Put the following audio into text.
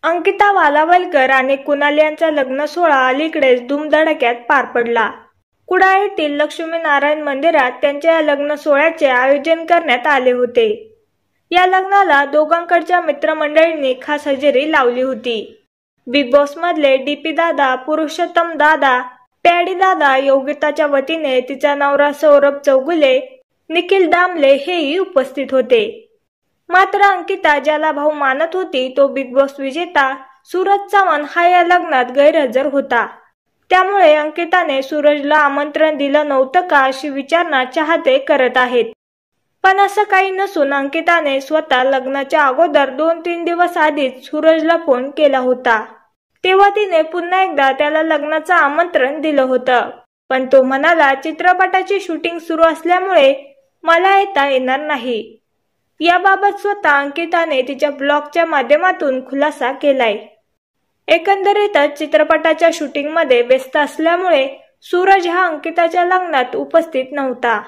अंकिता वालावलकर आणि कुणाल यांचा लग्न सोहळा अलीकडेच धूमधडाक्यात पार पडला। कुडाळ येथील लक्ष्मीनारायण मंदिरात त्यांच्या या लग्न सोहळ्याचे आयोजन करण्यात आले होते। या लग्नाला दोघांकडच्या मित्रमंडळींनी खास हजेरी लावली होती। बिग बॉस मधले डीपी दादा, पुरुषोत्तम दादा, पॅडी दादा, योगिताच्या वतीने तिचा नवरा सौरभ चौगुले, निखिल दामले हेही उपस्थित होते। मात्र अंकिता ज्याला भाऊ मानत होती तो बिग बॉस विजेता सूरज चव्हाण हा या लग्नात गैरहजर होता। त्यामुळे अंकिताने सूरजला आमंत्रण दिलं नव्हतं का अशी विचारणा चाहते करत आहेत। पण असं काही नसून अंकिताने स्वतः लग्नाच्या अगोदर 2-3 दिवस आधीच सूरजला फोन केला होता। तेव्हा तिने पुन्हा एकदा त्याला लग्नाचं आमंत्रण दिलं होतं, पण तो म्हणाला चित्रपटाची शूटिंग सुरू असल्यामुळे मला येता येणार नाही। याबाबत स्वतः अंकिताने तिच्या ब्लॉगच्या माध्यमातून खुलासा केलाय। एकंदरीतच चित्रपटाच्या शूटिंगमध्ये व्यस्त असल्यामुळे सूरज हा अंकिताच्या लग्नात उपस्थित नव्हता।